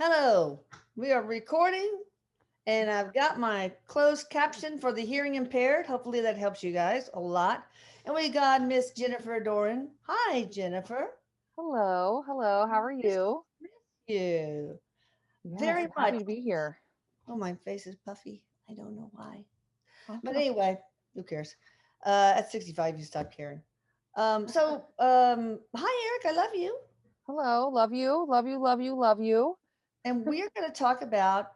Hello, we are recording and I've got my closed caption for the hearing impaired. Hopefully that helps you guys a lot. And we got Miss Jennifer Doran. Hi, Jennifer. Hello, hello. How are Miss you? you Yes, very I'm much. happy to be here. Oh, my face is puffy. I don't know why. But Uh-huh. anyway, who cares? At 65, you stop caring. Hi, Eric. I love you. Hello, love you, love you, love you, love you. And we're going to talk about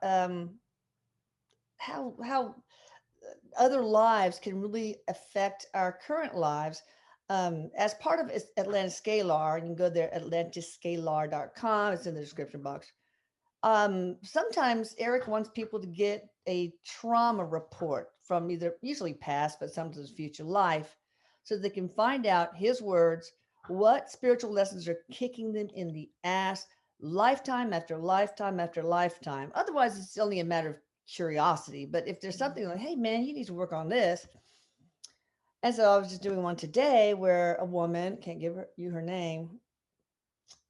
how other lives can really affect our current lives. As part of Atlantis Scalar, you can go there, atlantiscalar.com. It's in the description box. Sometimes Eric wants people to get a trauma report from either usually past, but sometimes future life, so they can find out his words, what spiritual lessons are kicking them in the ass lifetime after lifetime after lifetime. Otherwise, it's only a matter of curiosity. But if there's something like, hey man, you need to work on this. And so I was just doing one today where a woman, can't give you her name,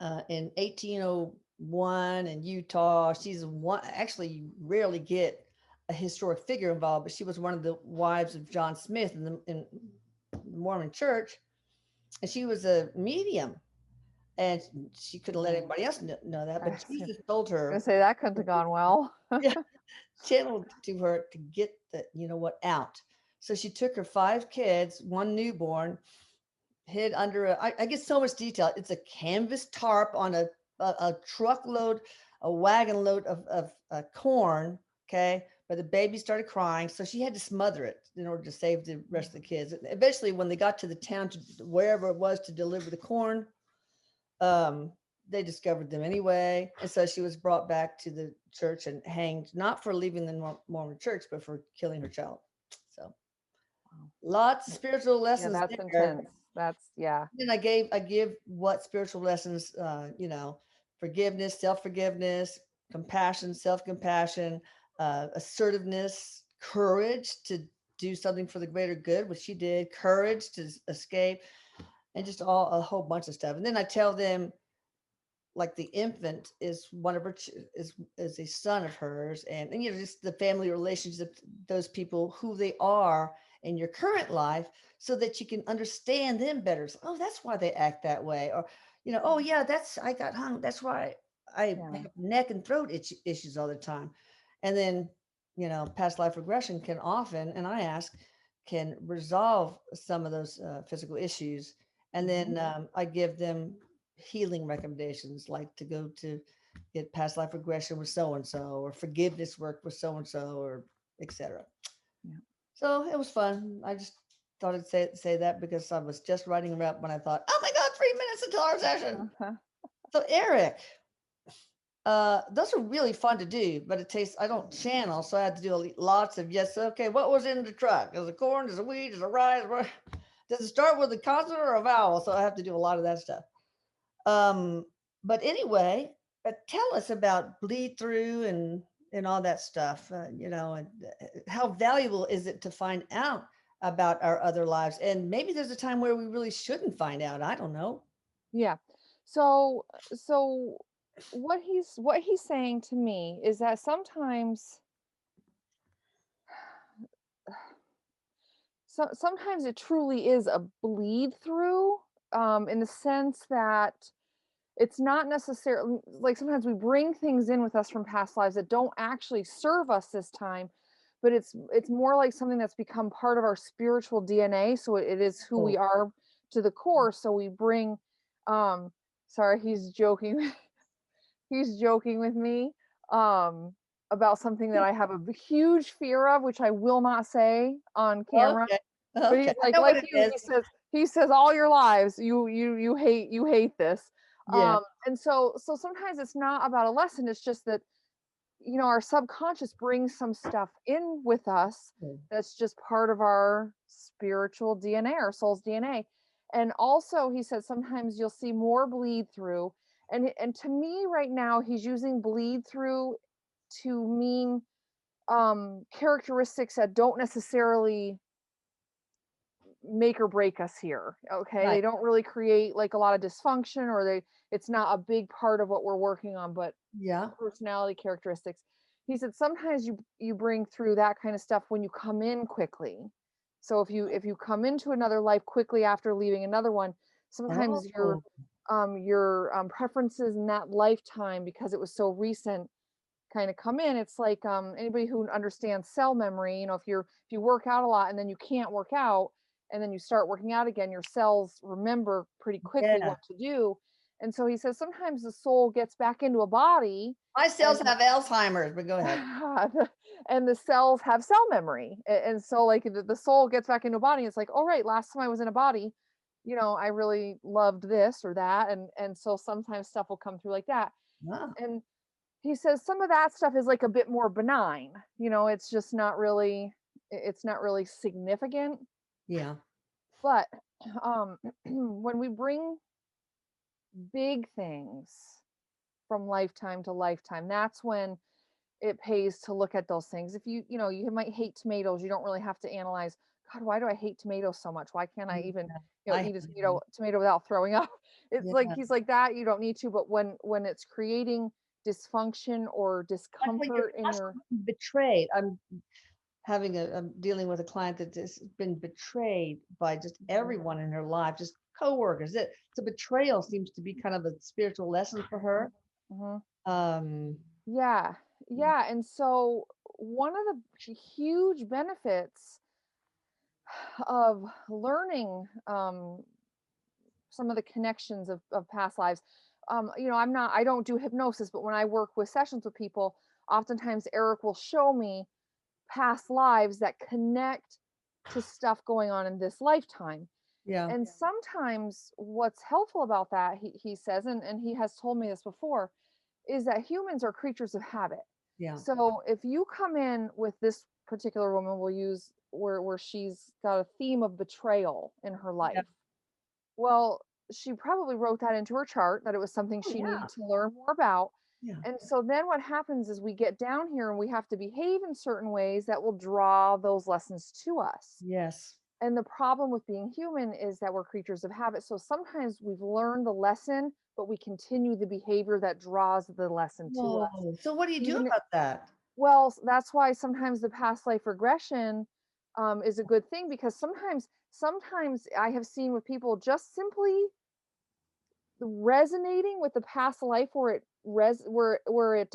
in 1801 in Utah. She's one, actually, you rarely get a historic figure involved, but she was one of the wives of John Smith in the Mormon church. And she was a medium. And she couldn't let Oh, anybody else know that. I But was Jesus told gonna her, say that couldn't have gone well. yeah, channeled to her to get the, you know what, out. So she took her five kids, one newborn, hid under I get so much detail. It's a canvas tarp on a truckload, a wagon load of corn. Okay. But the baby started crying. So she had to smother it in order to save the rest of the kids. Eventually, when they got to the town, to wherever it was to deliver the corn, um, they discovered them anyway. And so she was brought back to the church and hanged, not for leaving the Mormon church, but for killing her child. So Wow. lots of spiritual Yeah, lessons that's there. intense. That's yeah. Then I give what spiritual lessons, forgiveness, self-forgiveness, compassion, self-compassion, assertiveness, courage to do something for the greater good, which she did, courage to escape, and just all a whole bunch of stuff. And then I tell them, like, the infant is one of her is a son of hers, and just the family relationship, those people, who they are in your current life, so that you can understand them better. So, oh, that's why they act that way. Or, oh yeah, that's, I got hung, that's why I Yeah. have neck and throat issues all the time. And then, past life regression can often, and I ask, can resolve some of those physical issues. And Hmm. then I give them healing recommendations, like to go to get past life regression with so and so, or forgiveness work with so and so, or etc. Yeah. So it was fun. I just thought I'd say that because I was just writing them up when I thought, oh my god, 3 minutes until our session. Uh-huh. So Eric, those are really fun to do, but it takes, I don't channel, so I had to do lots of yes. Okay, what was in the truck? Is it corn? Is it wheat? Is it rice? Does it start with a consonant or a vowel? So I have to do a lot of that stuff. Um, but anyway, tell us about bleed through and all that stuff. And how valuable is it to find out about our other lives? And maybe there's a time where we really shouldn't find out. I don't know. Yeah. So what he's saying to me is that sometimes it truly is a bleed through, in the sense that it's not necessarily like sometimes we bring things in with us from past lives that don't actually serve us this time, but it's more like something that's become part of our spiritual DNA, so it is who we Oh, are to the core. So we bring um sorry, he's joking. He's joking with me um about something that I have a huge fear of, which I will not say on camera. okay. But Okay. he's I know what like it you, is. he says all your lives you hate this. Yeah. And so sometimes it's not about a lesson, it's just that our subconscious brings some stuff in with us that's just part of our spiritual DNA, our soul's DNA. And also he said sometimes you'll see more bleed through, and to me right now he's using bleed through to mean characteristics that don't necessarily make or break us here. Okay. Right. They don't really create like a lot of dysfunction, or it's not a big part of what we're working on, but Yeah. personality characteristics. He said sometimes you bring through that kind of stuff when you come in quickly. So if you come into another life quickly after leaving another one, sometimes Oh, your preferences in that lifetime, because it was so recent, kind of come in. It's like anybody who understands cell memory, if you work out a lot and then you can't work out and then you start working out again, your cells remember pretty quickly yeah. what to do. And so he says sometimes the soul gets back into a body, My and cells have Alzheimer's, but go ahead. and the cells have cell memory. And so like the soul gets back into a body. It's like, all right, last time I was in a body, I really loved this or that. And so sometimes stuff will come through like that. Wow. And he says some of that stuff is like a bit more benign. It's just not really, it's not really significant. Yeah. But when we bring big things from lifetime to lifetime, that's when it pays to look at those things. If you might hate tomatoes, you don't really have to analyze, God, why do I hate tomatoes so much? Why can't I Yeah. even, I eat a yeah. tomato without throwing up? It's like Yeah. he's like that, you don't need to, but when it's creating dysfunction or Like when you're discomfort in your constantly betrayed. I'm dealing with a client that has been betrayed by just Mhm. everyone in her life, just coworkers. The betrayal seems to be kind of a spiritual lesson for her. Mhm. Um, Yeah. Yeah, and so one of the huge benefits of learning some of the connections of past lives. I don't do hypnosis, but when I work with sessions with people, oftentimes Eric will show me past lives that connect to stuff going on in this lifetime. yeah, And sometimes what's helpful about that, he says, and he has told me this before, is that humans are creatures of habit. yeah, So if you come in with this particular woman, we'll use where she's got a theme of betrayal in her yeah. life. Well, she probably wrote that into her chart, that it was something Oh, she yeah, needed to learn more about. yeah. And so then what happens is we get down here and we have to behave in certain ways that will draw those lessons to us. Yes. And the problem with being human is that we're creatures of habit. So sometimes we've learned the lesson, but we continue the behavior that draws the lesson to us. Whoa. So what do you do Even about that? well, that's why sometimes the past life regression is a good thing, because sometimes I have seen with people just simply resonating with the past life where it where it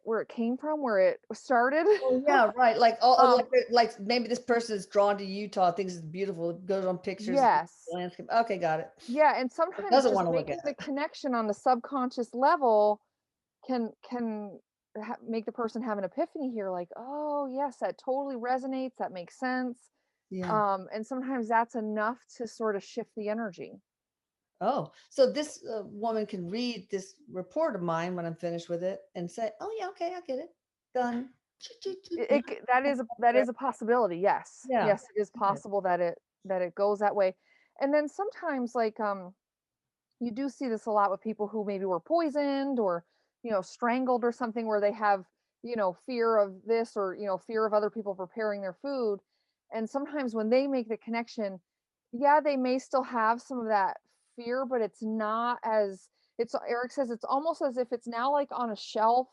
where it came from, where it started. Oh, yeah, right. Like, oh, um like maybe this person is drawn to Utah, thinks it's beautiful, goes on pictures of the yes. landscape. Okay, got it. Yeah, and But sometimes doesn't just want to look at making the it. connection on the subconscious level can make the person have an epiphany here, like, oh yes, that totally resonates, that makes sense. Yeah. And sometimes that's enough to sort of shift the energy. Oh, so this woman can read this report of mine when I'm finished with it and say, "Oh yeah, okay, I get it. Done." Choo, choo, choo. That is a possibility. Yes, Yeah. yes, it is Okay. possible that it goes that way. And then sometimes, like, you do see this a lot with people who maybe were poisoned or strangled or something, where they have fear of this, or fear of other people preparing their food. And sometimes when they make the connection, yeah, they may still have some of that fear, but it's not as it's Eric says it's almost as if it's now like on a shelf,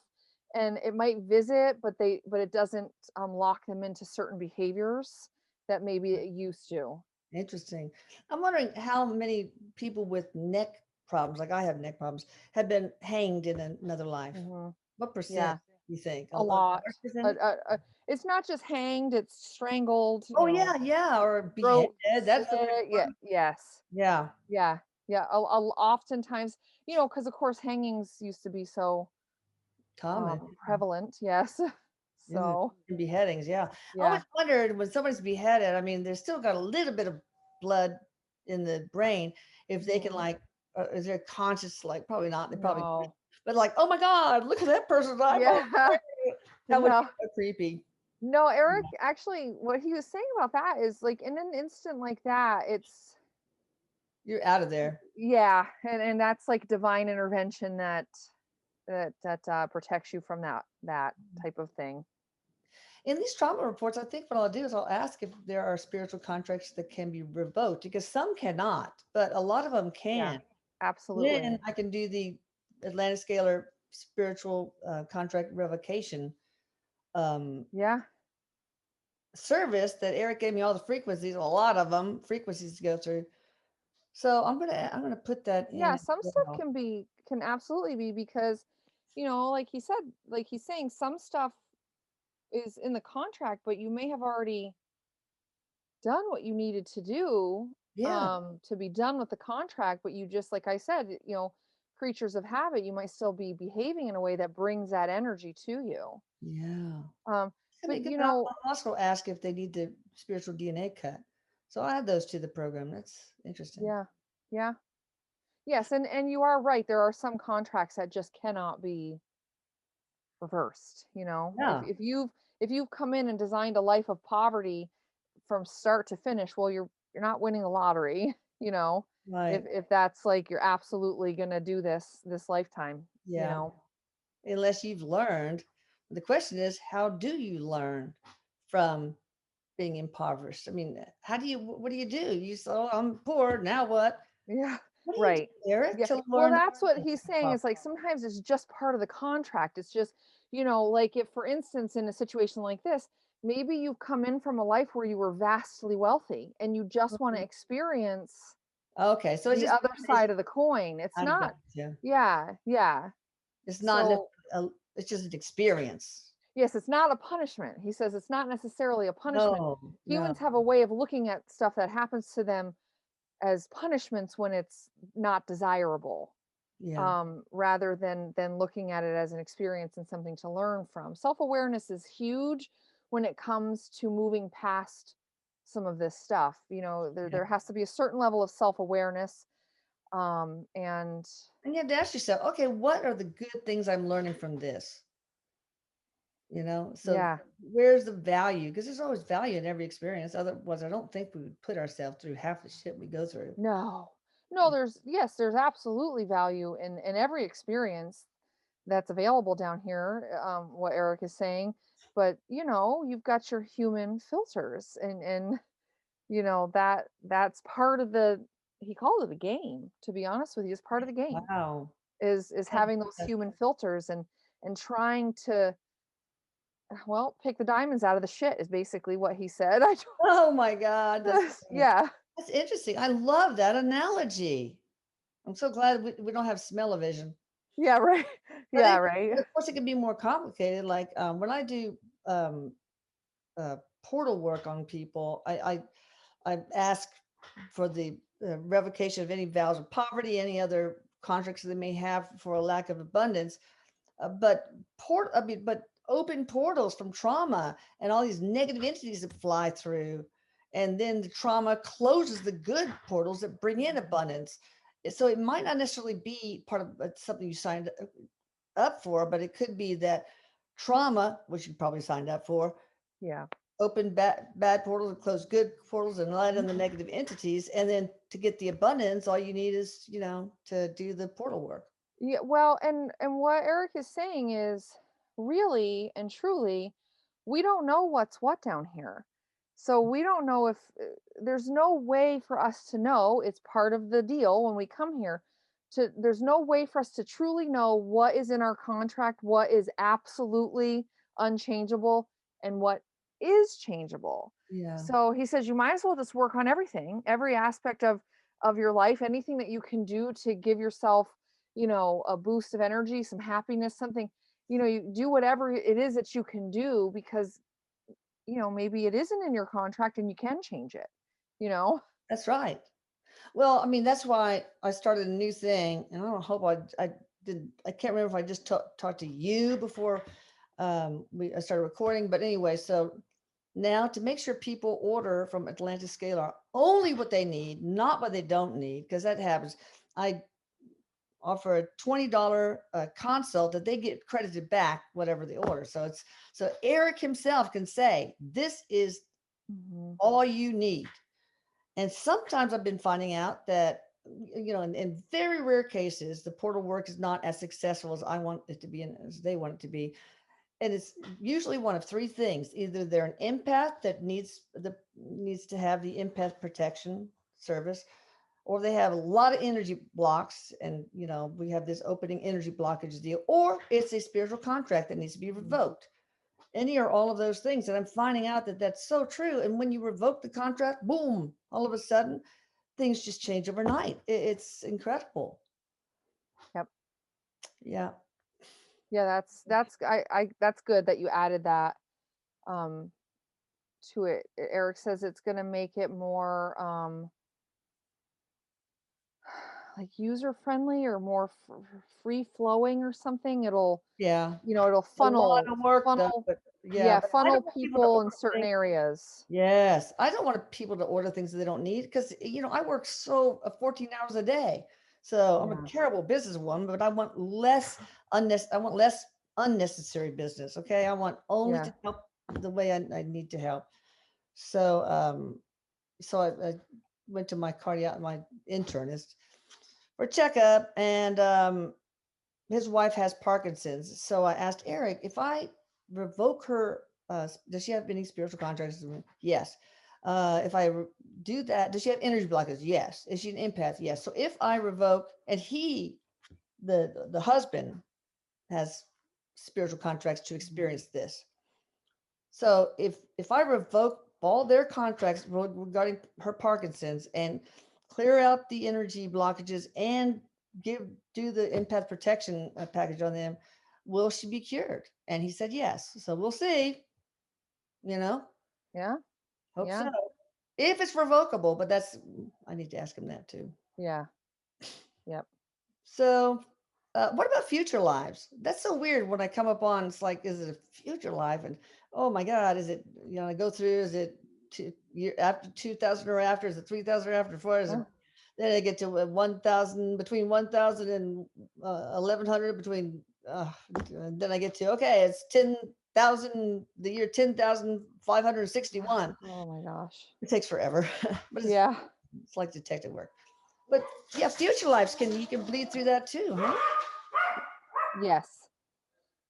and it might visit, but it doesn't lock them into certain behaviors that maybe it used to. Interesting. I'm wondering how many people with neck problems, like I have neck problems, have been hanged in another life. Hmm. What percent Yeah. do you think? A A lot. large Uh, percentage? uh, uh, it's not just hanged, it's strangled, Oh yeah, yeah, or beheaded. throat That's the big slit. Yeah, one. yes. Yeah, Yeah. Yeah. Oftentimes, because of course hangings used to be so common. prevalent. Yes. In the So, in beheadings, yeah. I always yeah. wondered when somebody's beheaded, I mean, they're still got a little bit of blood in the brain, if they can Mhm. like, is there conscious, like probably not, they probably, No. but like, oh my God, look at that person's eyeball. Yeah. That would be No. so creepy. No, Eric, actually, what he was saying about that is like in an instant like that, it's You're out of there. yeah, and that's like divine intervention that protects you from that type of thing. In these trauma reports, I think what I'll do is I'll ask if there are spiritual contracts that can be revoked because some cannot, but a lot of them Yeah, can. Then absolutely. I can do the Atlantic Scalar spiritual contract revocation um, Yeah. service that Eric gave me all the frequencies, a lot of them frequencies to go through. So I'm gonna put that in Yeah, as some stuff well. can absolutely be because, like he said, like he's saying, some stuff is in the contract, but you may have already done what you needed to do Yeah, to be done with the contract, but you just, like I said, creatures of habit, you might still be behaving in a way that brings that energy to you. yeah. Um, It's gonna be but good. I'll also ask if they need the spiritual DNA cut. So I'll add those to the program. That's interesting. yeah, yeah, yes, and you are right. There are some contracts that just cannot be reversed. If Yeah, if you've come in and designed a life of poverty from start to finish, well, you're not winning the lottery. you know right. if that's like you're absolutely going to do this lifetime. you Yeah. know Unless you've learned. The question is, how do you learn from being impoverished? I mean, how do you, what do you do? You say, oh, I'm poor. Now what? yeah, What do you right. do, Eric, Yeah, to well, learn that's what from he's saying is like impoverished? sometimes it's just part of the contract. It's just, like if for instance in a situation like this, maybe you've come in from a life where you were vastly wealthy and you just want to experience Okay, so it's the just, other it's, side of the coin. It's I got not. you. Yeah, yeah. It's not, So, it's just an experience. yes, it's not a punishment. He says it's not necessarily a punishment. No, no. Humans have a way of looking at stuff that happens to them as punishments when it's not desirable, Yeah. rather than looking at it as an experience and something to learn from. Self-awareness is huge when it comes to moving past some of this stuff. Yeah. There has to be a certain level of self-awareness, and And you have to ask yourself, okay, what are the good things I'm learning from this? So yeah. where's the value? Because there's always value in every experience. Otherwise, I don't think we would put ourselves through half the shit we go through. No. No, there's absolutely value in every experience that's available down here, what Eric is saying. But you've got your human filters, and that's part of the he called it a game, to be honest with you. It's part of the game, Wow. is That's having those human interesting. filters and trying to, well, pick the diamonds out of the shit is basically what he said. I Oh my God, that's don't, great. yeah. That's interesting. I love that analogy. I'm so glad we don't have smell-o-vision. Yeah, right. But Yeah, right. of course, it can be more complicated. Like when I do um, portal work on people, I ask for the revocation of any vows of poverty, any other contracts that they may have for a lack of abundance. But open portals from trauma and all these negative entities that fly through, and then the trauma closes the good portals that bring in abundance. So it might not necessarily be part of something you signed up for, but it could be that trauma, which you probably signed up for, Yeah. open bad portals and close good portals and let in the negative entities. And then to get the abundance, all you need is, to do the portal work. Yeah, well, and what Eric is saying is really and truly, we don't know what's what down here. So we don't know if there's no way for us to know. It's part of the deal when we come here. There's no way for us to truly know what is in our contract, what is absolutely unchangeable, and what is changeable. Yeah, So he says you might as well just work on everything, every aspect of your life, anything that you can do to give yourself a boost of energy, some happiness, something, you do whatever it is that you can do because, maybe it isn't in your contract and you can change it, you know? that's right. Well, I mean, that's why I started a new thing, and I don't hope I did. I can't remember if I just talked to you before I started recording, but anyway, so now to make sure people order from Atlantic Scalar only what they need, not what they don't need, because that happens. I offer a $20 consult that they get credited back whatever they order. So Eric himself can say this is Mhm. all you need. And sometimes I've been finding out that, in very rare cases, the portal work is not as successful as I want it to be and as they want it to be. and it's usually one of three things. Either they're an empath that needs to have the empath protection service, or they have a lot of energy blocks, and we have this opening energy blockage deal, or it's a spiritual contract that needs to be revoked. Any or all of those things. And I'm finding out that that's so true. And when you revoke the contract, boom, all of a sudden things just change overnight. It's incredible. Yep. Yeah. Yeah, that's good that you added that um to it. Eric says it's going to make it more like user friendly or more free flowing or something. It'll, Yeah. it'll A lot funnel of work though, funnel but yeah, yeah, but I don't funnel want people to people in order certain things. areas. Yes. I don't want people to order things that they don't need because, I work 14 hours a day. So I'm a Yeah. terrible businesswoman, but I want less unnecessary business. Okay. I want only Yeah. to help the way I need to help. So, I went to my internist for a checkup, and his wife has Parkinson's. So I asked Erik, if I revoke her, does she have any spiritual contracts? Yes. If I do that, does she have energy blockers? Yes. Is she an empath? Yes. So if I revoke, and the husband has spiritual contracts to experience this. So if I revoke all their contracts regarding her Parkinson's and clear out the energy blockages and give do the empath protection package on them, will she be cured? And he said yes. So we'll see. You know, Yeah. hope Yeah. so. If it's revocable, but I need to ask him that too. Yeah. Yep. So, what about future lives? That's so weird when I come up on. It's like, is it a future life? And oh my God, is it? I go through. Is it year after 2000 or after? Is it 3000 or after? Before is it? Yeah. Then I get to 1000, between 1000 and 1100, between. And then I get to, okay, it's 10,000. The year 10,561. Oh my gosh. It takes forever, but Yeah. it's like detective work. But yeah, future lives you can bleed through that too, huh? Yes.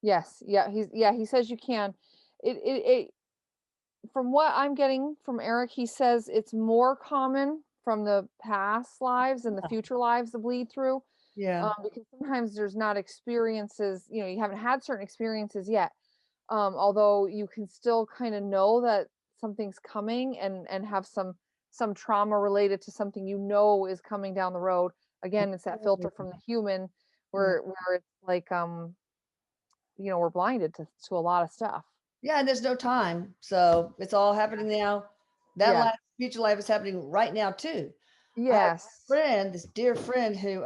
Yes. Yeah. He says you can. It from what I'm getting from Eric, he says it's more common from the past lives and the future lives to bleed through. Yeah. Because sometimes there's not experiences, you haven't had certain experiences yet. Although you can still kind of know that something's coming and have some trauma related to something is coming down the road. Again, it's that filter from the human Yeah. where it's like we're blinded to a lot of stuff. Yeah, and there's no time. So it's all happening now. That Yeah. life, future life is happening right now too. I have a Yes. friend, this dear friend who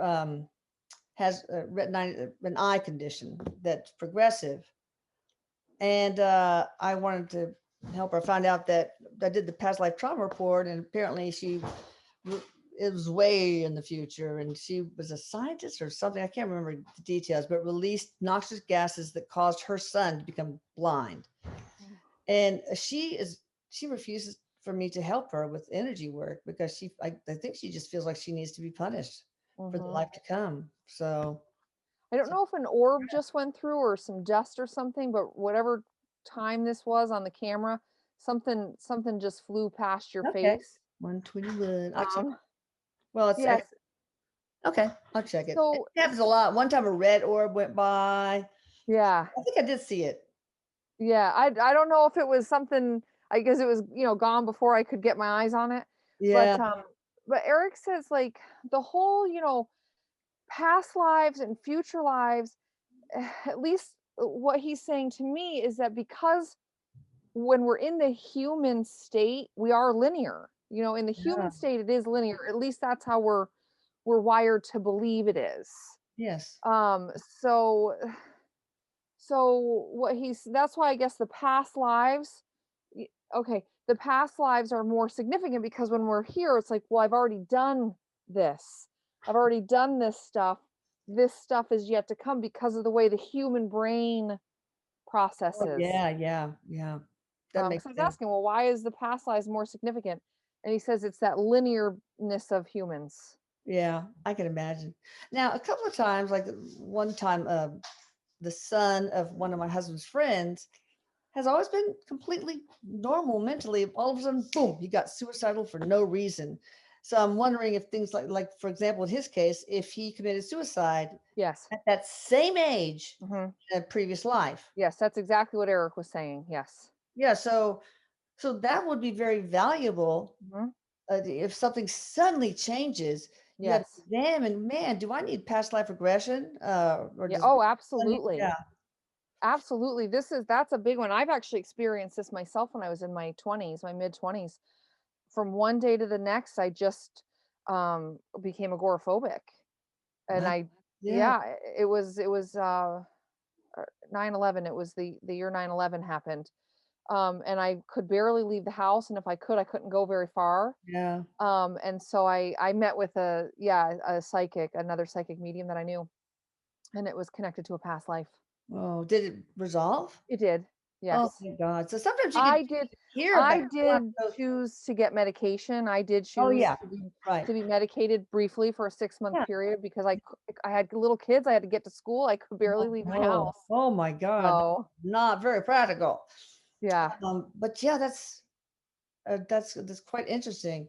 has a an eye condition that's progressive. And I wanted to help her find out that I did the past life trauma report, and apparently it was way in the future, and she was a scientist or something. I can't remember the details, but released noxious gases that caused her son to become blind. And she refuses for me to help her with energy work because I think she just feels like she needs to be punished for the Hmm. life to come. So I don't know if an orb just went through or some dust or something, but whatever time this was on the camera, something just flew past your okay, face. 121. I'll check. Um, Well, yes. okay. I'll check it. It So happens a lot. One time a red orb went by. yeah, I think I did see it. yeah. I don't know if it was something. I guess it was gone before I could get my eyes on it. Yeah. But Eric says like the whole past lives and future lives. At least what he's saying to me is that because when we're in the human state, we are linear. In the Yeah. human state, it is linear. At least that's how we're wired to believe it is. Yes. Um, so what he's that's why I guess the past lives, okay, the past lives are more significant because when we're here, it's like, well, I've already done this. I've already done this stuff. This stuff is yet to come because of the way the human brain Oh, processes. yeah. Yeah. Yeah. That makes Because I was sense. asking, well, why is the past lives more significant? And he says it's that linearness of humans. Yeah, I can imagine. Now, a couple of times, like one time, the son of one of my husband's friends has always been completely normal mentally. All of a sudden, boom, he got suicidal for no reason. So I'm wondering if things like for example, in his case, if he committed suicide Yes. at that same age Hmm. in a previous life. Yes, that's exactly what Eric was saying. Yes. Yeah, so that would be very valuable. Hmm. If something suddenly changes, you have to Yes. examine, man, do I need past life regression? Or Yeah. does Oh, yeah. absolutely. Absolutely. That's a big one. I've actually experienced this myself when I was in my 20s, my mid 20s. From one day to the next, I just became agoraphobic. And Wow. I Yeah. yeah, it was 9/11. It was the year 9/11 happened. And I could barely leave the house, and if I could, I couldn't go very far. Yeah. And so I met with a psychic, another psychic medium that I knew, and it was connected to a past life. Oh, did it resolve? It did. Oh Yes. my God. So sometimes you can I did hear I about did those. choose to get medication. I did Oh choose yeah. Right. to be medicated briefly for a 6-month Yeah. period because I had little kids. I had to get to school. I could barely Oh, leave my no. house. Oh my God. So, Not very practical. yeah. But yeah, that's quite interesting.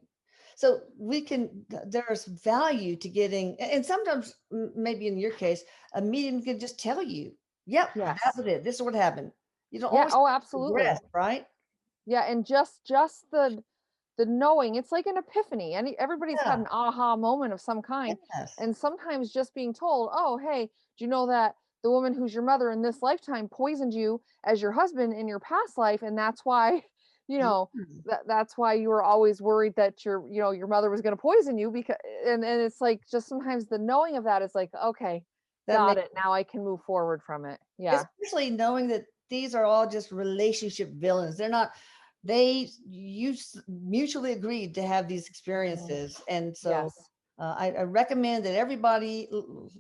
So we can there's value to getting, and sometimes maybe in your case, a medium can just tell you, yep, that Yes. was it. This is what happened. You don't Yeah, always oh, progress, absolutely. right? Yeah, and just the knowing, it's like an epiphany. Everybody's had Yeah. an aha moment of some kind, Yes. and sometimes just being told, "Oh, hey, do you know that the woman who's your mother in this lifetime poisoned you as your husband in your past life, and that's why, you Yeah. know, that's why you were always worried that your mother was going to poison you because." And it's like just sometimes the knowing of that is like, "Okay, That got makes, it. Now I can move forward from it." Yeah. especially knowing that these are all just relationship villains. They're not, they mutually agreed to have these Mhm. experiences. And so Yes. I recommend that everybody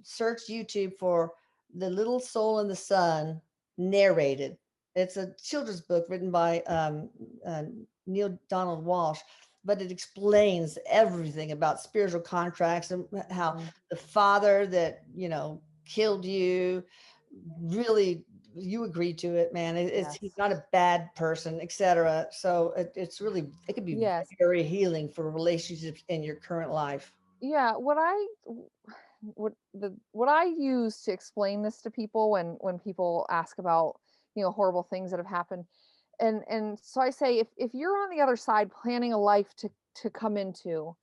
search YouTube for The Little Soul in the Sun narrated. It's a children's book written by uh, Neil Donald Walsh, but it explains everything about spiritual contracts and how Mhm. the father that, killed you, really, you agreed to it, man. He's Yes. not a bad person, etc. So it's really, it could be Yes. very healing for relationships in your current life. Yeah, what I use to explain this to people when people ask about, horrible things that have happened. And so I say, if you're on the other side planning a life to come into,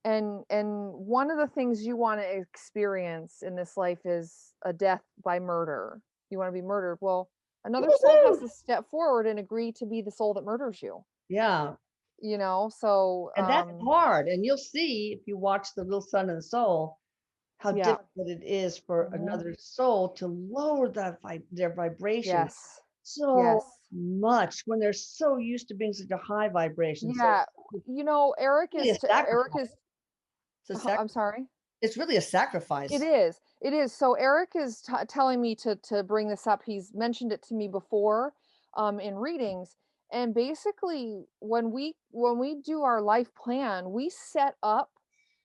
and one of the things you want to experience in this life is a death by murder. You want to be murdered. Well, another soul has Woohoo! to step forward and agree to be the soul that murders you. Yeah. So And that's hard. And you'll see if you watch The Little Sun and the Soul, how yeah. difficult it is for Mhm. another soul to lower their vibration Yes. so Yes. much when they're so used to being such a high vibration. So Yeah, it's Eric really a is Eric sacrifice. is It's a I'm sorry? it's really a It sacrifice. is. It is. So Eric is telling me to bring this up. He's mentioned it to me before in readings. And basically when we do our life plan, we set up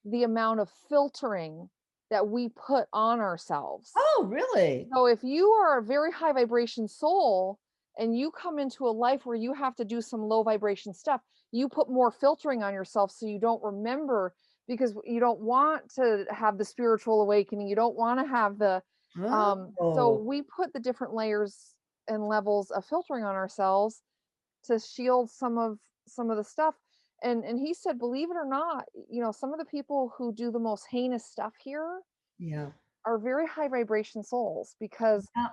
the amount of filtering that we put on ourselves. Oh, really? So if you are a very high vibration soul and you come into a life where you have to do some low vibration stuff, you put more filtering on yourself so you don't remember, because you don't want to have the spiritual awakening. You don't want to have the so Oh, we put the different layers and levels of filtering on ourselves to shield some of the stuff. And he said, believe it or not, some of the people who do the most heinous stuff here yeah. are very high vibration souls, because Yeah.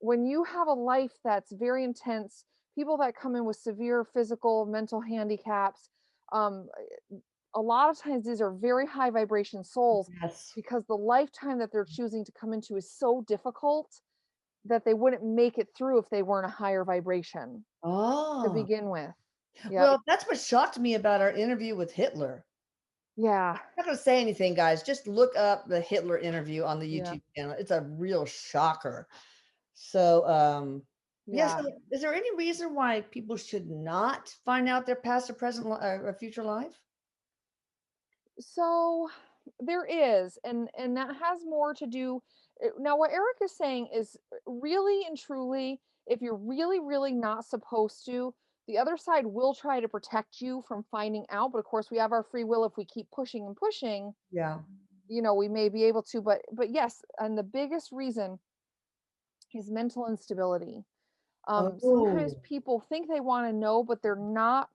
when you have a life that's very intense, people that come in with severe physical, mental handicaps, um, a lot of times these are very high vibration souls, Yes. because the lifetime that they're choosing to come into is so difficult that they wouldn't make it through if they weren't a higher vibration to Oh, begin with. Yep. well, that's what shocked me about our interview with Hitler. Yeah. I'm not going to say anything, guys. Just look up the Hitler interview on the Yeah. YouTube channel. It's a real shocker. So, yeah. Yeah. So, is there any reason why people should not find out their past or present or future life? So There is, and that has more to do. Now, what Eric is saying is really and truly, if you're really, really not supposed to, the other side will try to protect you from finding out. But of course, we have our free will. If we keep pushing and pushing, Yeah. we may be able to. But yes, and the biggest reason is mental instability. Sometimes Oh, people think they want to know, but they're not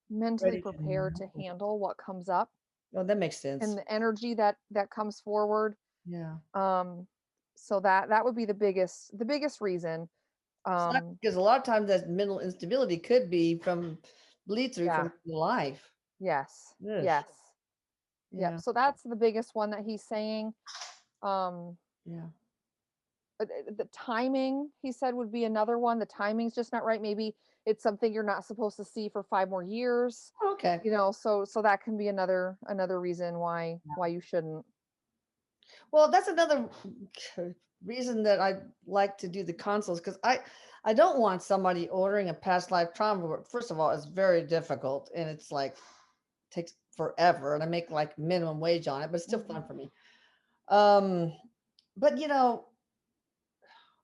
mentally ready to prepared to know. handle what comes up Oh, that makes and sense. the energy that comes forward. Yeah. Um, so that would be the biggest reason. It's not Um, because a lot of times that mental instability could be from bleed through yeah, from life. yes, Yes. yes, yep. Yeah. So that's the biggest one that he's saying. Um, Yeah. the timing, he said, would be another one. The timing's just not right. Maybe it's something you're not supposed to see for 5 more years. Okay. So that can be another reason why you shouldn't. Well, that's another reason that I like to do the consults because I don't want somebody ordering a past life trauma. First of all, it's very difficult and it's like takes forever, and I make like minimum wage on it, but it's still fun Mhm. for me. Um, but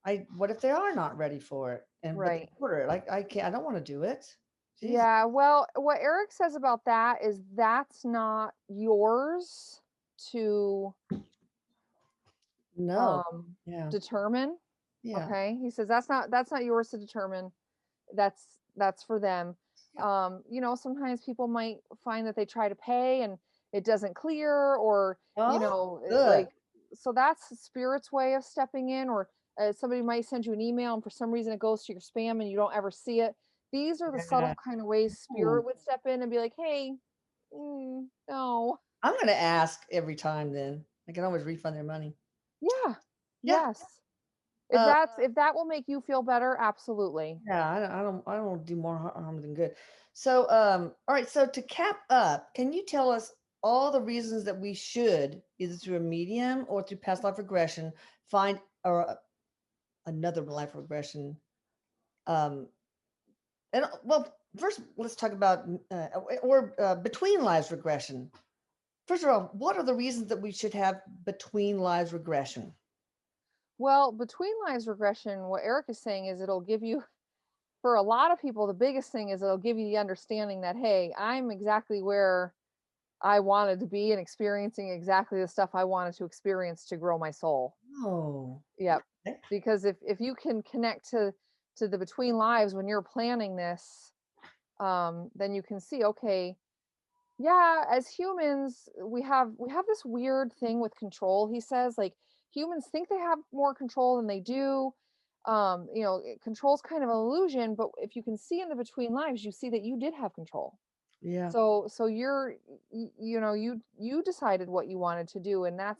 I what if they are not ready for it and but they Right. order it? I can't. I don't want to do it. Jesus, Yeah, well, what Eric says about that is that's not yours to no. um Yeah. determine. Yeah. Okay? He says that's not yours to determine. That's for them. Yeah. Sometimes people might find that they try to pay and it doesn't clear, or Oh, good. so that's the spirit's way of stepping in. Or somebody might send you an email and for some reason it goes to your spam and you don't ever see it. These are the Yeah. subtle kind of ways Ooh. spirit would step in and be like, hey, no. I'm gonna ask every time. Then I can always refund their money. Yeah. Yeah. Yes. if Uh, that's if that will make you feel better, absolutely. yeah. I don't want to do more harm than good. So, all right. So to cap up, can you tell us all the reasons that we should, either through a medium or through past life regression, find or another life regression? Um, and well, first let's talk about or between lives regression. First of all, what are the reasons that we should have between lives regression? Well, between lives regression, what Eric is saying is it'll give you, for a lot of people, the biggest thing is it'll give you the understanding that, hey, I'm exactly where I wanted to be and experiencing exactly the stuff I wanted to experience to grow my soul. Oh, Yep. okay. Because if you can connect to the between lives when you're planning this, then you can see, okay, yeah, as humans, we have this weird thing with control. He says, like, humans think they have more control than they do. Control's kind of an illusion, but if you can see in the between lives, you see that you did have control. Yeah. So you decided what you wanted to do, and that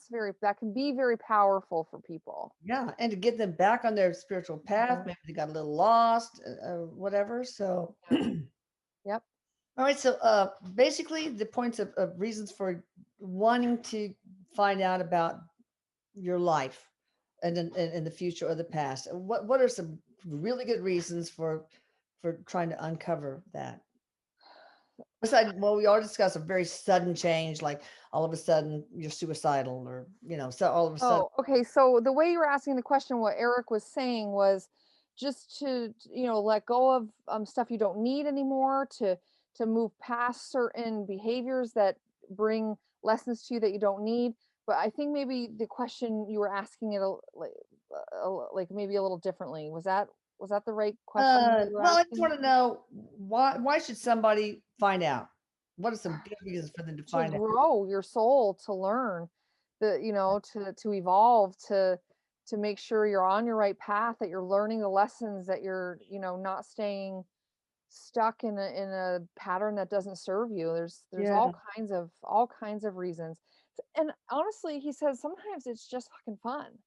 can be very powerful for people. Yeah, and to get them back on their spiritual path, Mhm. maybe they got a little lost, whatever. So, Yeah. Yep. all right. So, basically, the points of reasons for wanting to find out about your life and in the future or the past. What are some really good reasons for trying to uncover that? Besides, well, we already discussed a very sudden change, like all of a sudden you're suicidal, or so all of a sudden, Oh, okay. So the way you were asking the question, what Eric was saying was just to, let go of stuff you don't need anymore, to move past certain behaviors that bring lessons to you that you don't need. But I think maybe the question you were asking it like maybe a little differently. Was that the right question you were well, I just asking? want to know why should somebody find out? What are some good reasons for them to To find out? grow your soul, to learn, to evolve, to make sure you're on your right path, that you're learning the lessons, that you're not staying stuck in a pattern that doesn't serve you. There's Yeah. all kinds of reasons. And honestly, he says sometimes it's just fucking fun.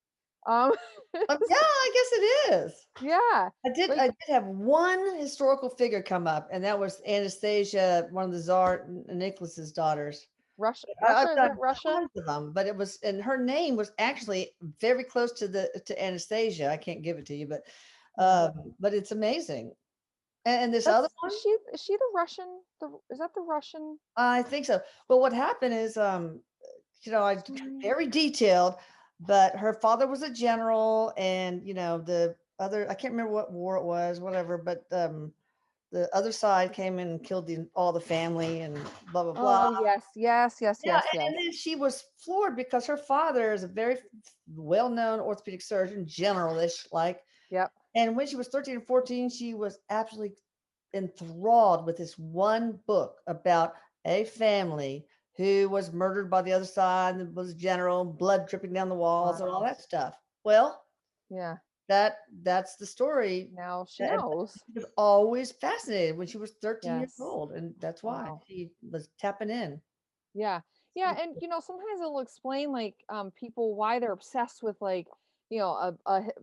um Yeah, I guess it is. yeah, I like did have one historical figure come up, and that was Anastasia, one of the Tsar Nicholas's daughters. Russia. I've Russia, is it done Russia? tons of them, but it was, and her name was actually very close to Anastasia. I can't give it to you, Yeah. but it's amazing. And this other That's one, is she the Russian, is that the Russian? I think so. But what happened is, Story. very detailed, but her father was a general, and the other, I can't remember what war it was, whatever, but the other side came in and killed all the family and blah blah blah. Oh, yes, yes, yes, Yeah, yes, and yes. then she was floored because her father is a very well-known orthopedic surgeon, generalish like. Yep. And when she was 13 or 14, she was absolutely enthralled with this one book about a family who was murdered by the other side and was general, blood dripping down the walls and all Wow. that stuff. Well, Yeah. that's the story. Now she And knows. she was always fascinated when she was 13 years Yes. old, and that's why Wow. she was tapping in. Yeah. Yeah, and sometimes it'll explain like people why they're obsessed with like,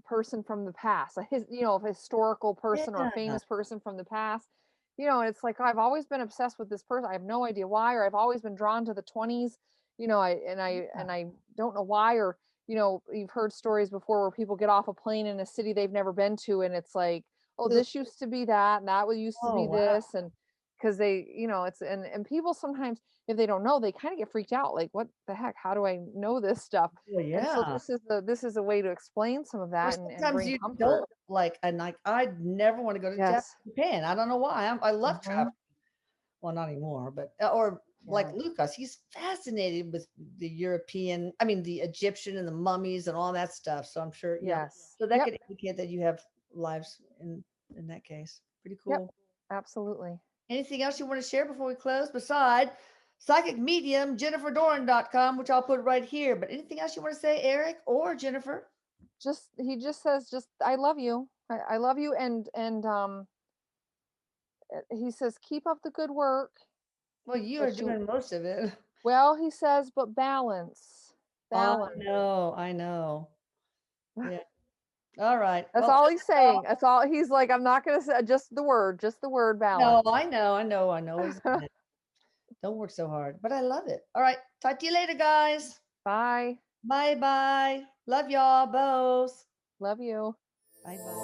person from the past, a historical person or a Yeah. famous person from the past. And it's like I've always been obsessed with this person. I have no idea why, or I've always been drawn to the 20s, I don't know why, or you've heard stories before where people get off a plane in a city they've never been to, and it's like, oh, Ugh. this used to be that, and that used to Oh be wow. this, and because they, it's and people sometimes if they don't know, they kind of get freaked out, like, "What the heck? How do I know this stuff?" Well, And so yeah. this is a way to explain some of Or that and sometimes bring you comfort. don't like, and like I never want to go to Yes. Japan. I don't know why. I love traveling. Mhm. Well, not anymore, but or like Yeah. Lucas, he's fascinated with the European, I mean, the Egyptian and the mummies and all that stuff. So I'm sure, Yes. so that Yep. could indicate that you have lives in that case. Pretty Yep. cool. Absolutely. Anything else you want to share before we close? Beside psychic medium jenniferdoran.com, which I'll put right here. But anything else you want to say, Eric or Jennifer? Just he just says, just I love you. I love you, and he says keep up the good work, Well, you are but you doing most of it. well, he says, but balance. I Balance. know, I know. Yeah. All right. That's Well, all he's saying. That's all he's like, I'm not gonna say just the word no, balance. I know. He's don't work so hard, but I love it. All right. Talk to you later, guys. Bye. Bye bye. Love y'all both. Love you. Bye bye.